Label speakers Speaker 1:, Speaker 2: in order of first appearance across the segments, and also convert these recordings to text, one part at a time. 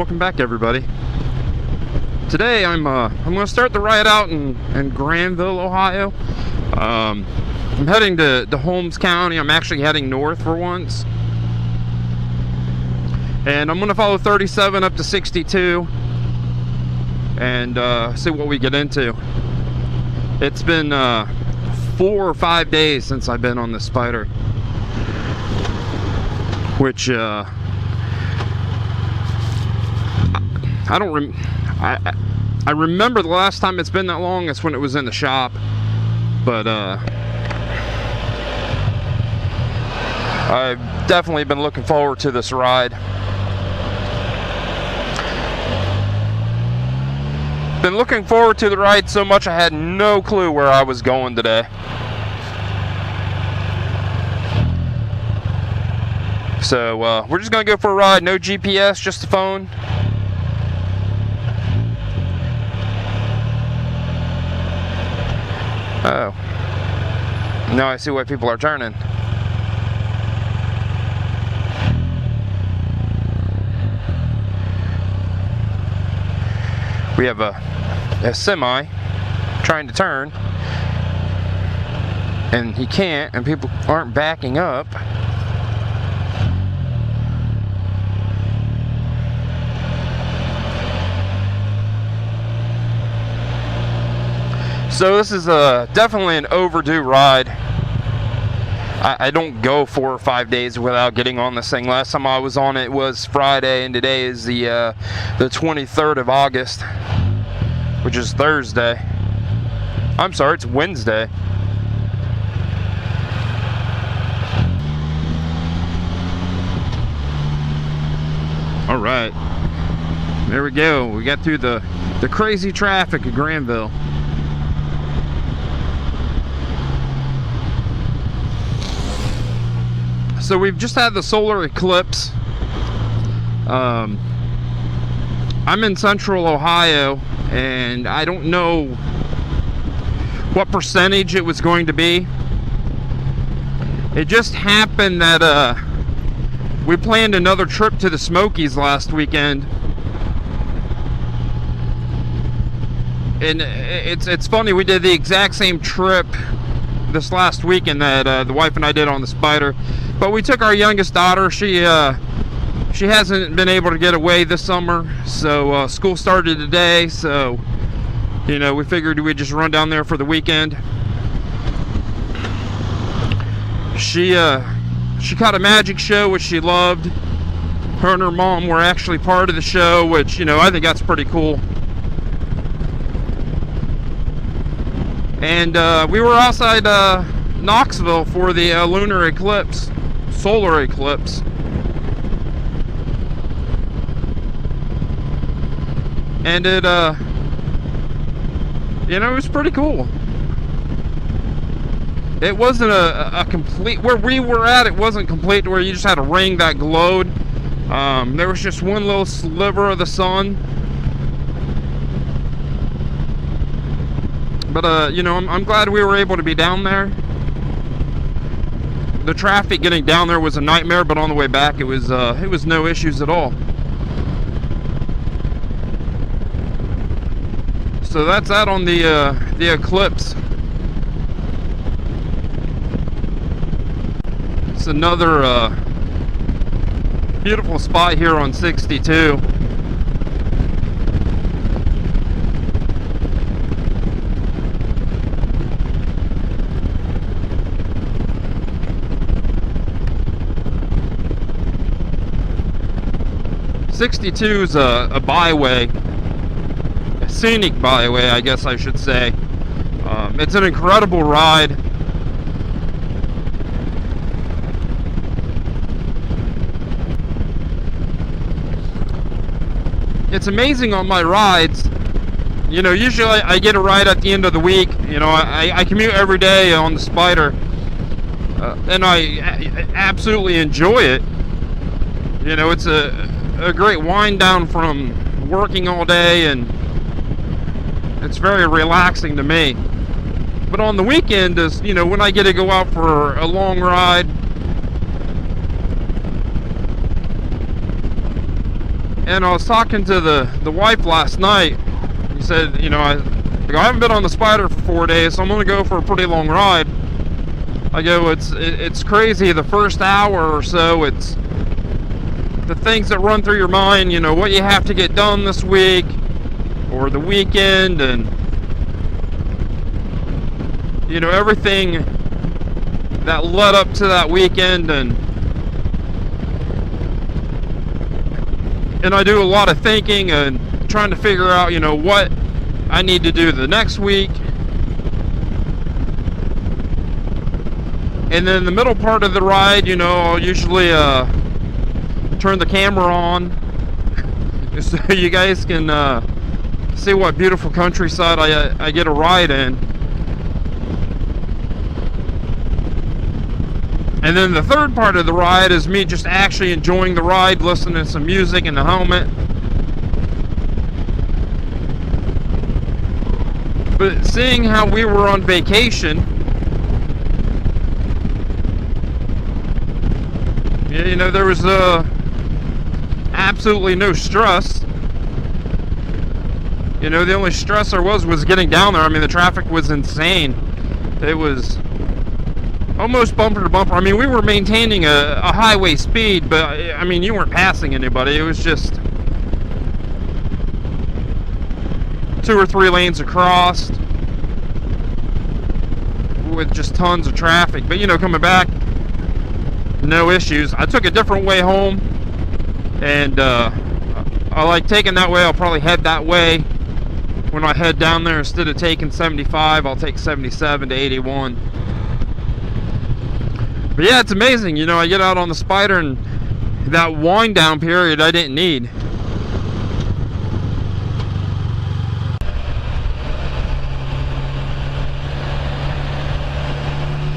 Speaker 1: welcome back everybody. Today I'm going to start the ride out in Granville, Ohio. I'm heading to Holmes County. I'm actually heading north for once. And I'm going to follow 37 up to 62 and see what we get into. It's been 4 or 5 days since I've been on the Spider, which I remember the last time it's been that long is when it was in the shop, but I've definitely been looking forward to this ride. Been looking forward to the ride so much I had no clue where I was going today. So we're just gonna go for a ride. No GPS, just the phone. Oh, now I see why people are turning. We have a semi trying to turn, and he can't, and people aren't backing up. So this is definitely an overdue ride. I don't go 4 or 5 days without getting on this thing. Last time I was on it was Friday, and today is the 23rd of August, which is Thursday. I'm sorry, it's Wednesday. All right, there we go. We got through the crazy traffic of Granville. So we've just had the solar eclipse. I'm in central Ohio, and I don't know what percentage it was going to be. It just happened that we planned another trip to the Smokies last weekend. And it's funny, we did the exact same trip this last weekend that the wife and I did on the Spider. But we took our youngest daughter. She hasn't been able to get away this summer, so school started today, so you know, we figured we'd just run down there for the weekend. She caught a magic show, which she loved. Her and her mom were actually part of the show, which, you know, I think that's pretty cool. And we were outside Knoxville for the lunar eclipse, solar eclipse. And it, you know, it was pretty cool. It wasn't a complete, where we were at, it wasn't complete where you just had a ring that glowed. There was just one little sliver of the sun. But, you know, I'm glad we were able to be down there. The traffic getting down there was a nightmare, but on the way back it was no issues at all. So that's that on the eclipse. It's another beautiful spot here on 62. '62 is a byway, a scenic byway, I guess I should say. It's an incredible ride. It's amazing on my rides. You know, usually I get a ride at the end of the week. You know, I commute every day on the Spider, and I absolutely enjoy it. You know, it's a great wind down from working all day, and it's very relaxing to me. But on the weekend is, you know, when I get to go out for a long ride, And I was talking to the wife last night. He said, you know, I haven't been on the Spider for 4 days, so I'm gonna go for a pretty long ride. I go, it's crazy. The first hour or so, it's the things that run through your mind, you know, what you have to get done this week or the weekend, and you know, everything that led up to that weekend. And I do a lot of thinking and trying to figure out, you know, what I need to do the next week. And then the middle part of the ride, you know, I'll usually turn the camera on so you guys can see what beautiful countryside I get a ride in. And then the third part of the ride is me just actually enjoying the ride, listening to some music in the helmet. But seeing how we were on vacation, you know, there was absolutely no stress. You know, the only stress there was getting down there. I mean, the traffic was insane. It was almost bumper to bumper. I mean, we were maintaining a highway speed, but I mean, you weren't passing anybody. It was just 2 or 3 lanes across with just tons of traffic. But you know, coming back, no issues. I took a different way home, and I like taking that way. I'll probably head that way when I head down there. Instead of taking 75, I'll take 77 to 81. But yeah, it's amazing. You know, I get out on the Spider, and that wind down period I didn't need.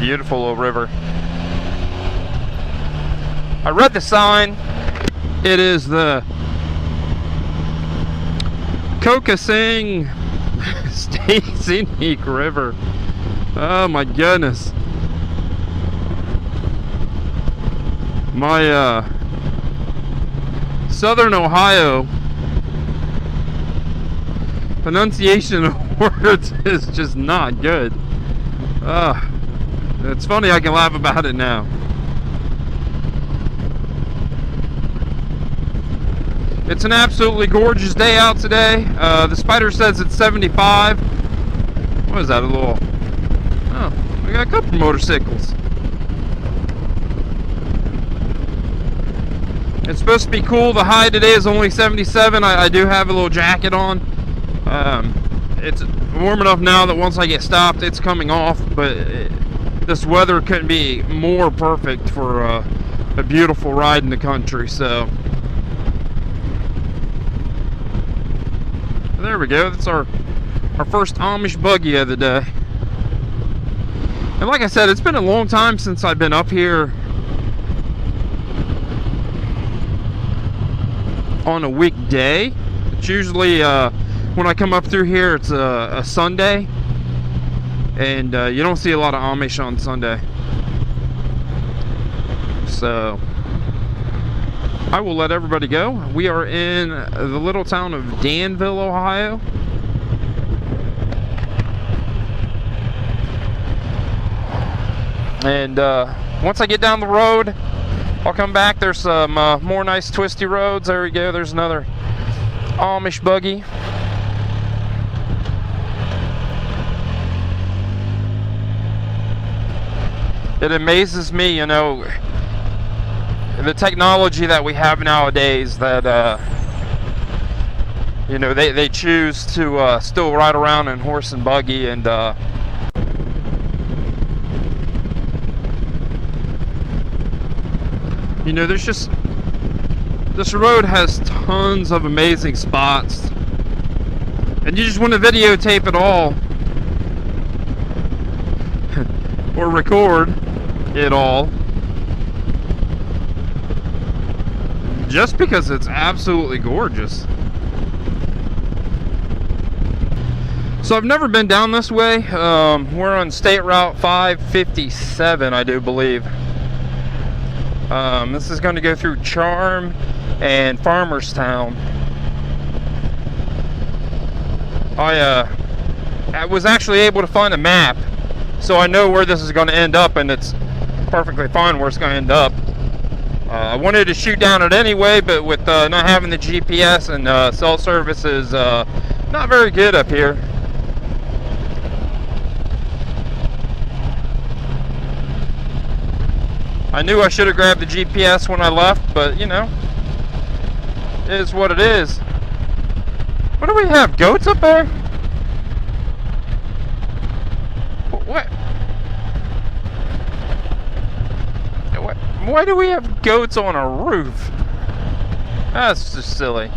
Speaker 1: Beautiful little river. I read the sign. It is the Kokosing State Scenic River. Oh my goodness. My Southern Ohio pronunciation of words is just not good. It's funny, I can laugh about it now. It's an absolutely gorgeous day out today. The Spider says it's 75. What is that, a little... Oh, we got a couple motorcycles. It's supposed to be cool. The high today is only 77. I do have a little jacket on. It's warm enough now that once I get stopped, it's coming off. But this weather couldn't be more perfect for a beautiful ride in the country. So there we go. That's our first Amish buggy of the day. And like I said, it's been a long time since I've been up here on a weekday. It's usually when I come up through here, it's a Sunday, and you don't see a lot of Amish on Sunday. So I will let everybody go. We are in the little town of Danville, Ohio. And once I get down the road, I'll come back. There's some more nice twisty roads. There we go. There's another Amish buggy. It amazes me, you know, the technology that we have nowadays, that you know, they choose to still ride around in horse and buggy. And you know, there's just, this road has tons of amazing spots, and you just want to videotape it all or record it all, just because it's absolutely gorgeous. So I've never been down this way. We're on State Route 557, I do believe. This is going to go through Charm, and Farmerstown. I was actually able to find a map, so I know where this is going to end up, and it's perfectly fine where it's going to end up. I wanted to shoot down it anyway, but with not having the GPS and cell service is not very good up here. I knew I should have grabbed the GPS when I left, but you know, it is what it is. What do we have? Goats up there? What? Why do we have goats on a roof? That's just silly.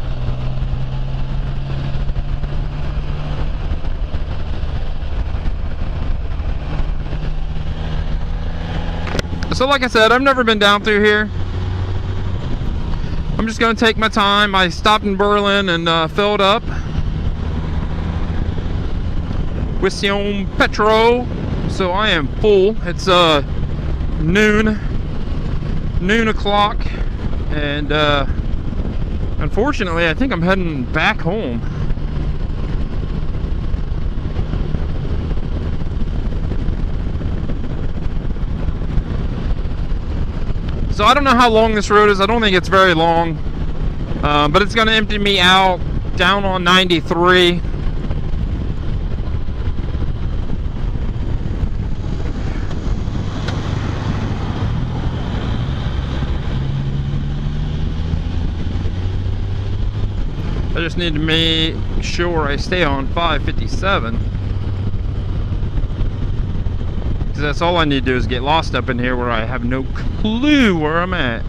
Speaker 1: So like I said, I've never been down through here. I'm just going to take my time. I stopped in Berlin and filled up with some petrol. So I am full. It's noon o'clock, and unfortunately I think I'm heading back home. So I don't know how long this road is. I don't think it's very long, but it's going to empty me out down on 93. I just need to make sure I stay on 557. Because that's all I need to do is get lost up in here where I have no clue where I'm at.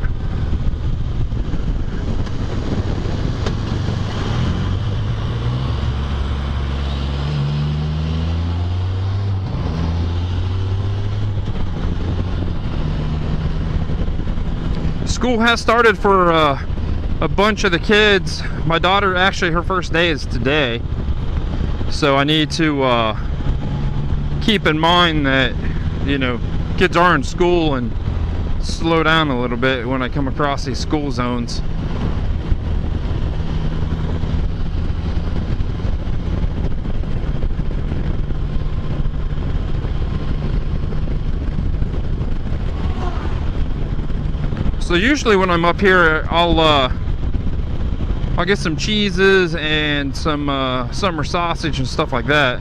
Speaker 1: School has started for a bunch of the kids. My daughter, actually her first day is today, so I need to keep in mind that, you know, kids are in school and slow down a little bit when I come across these school zones. So usually when I'm up here, I'll get some cheeses and some summer sausage and stuff like that.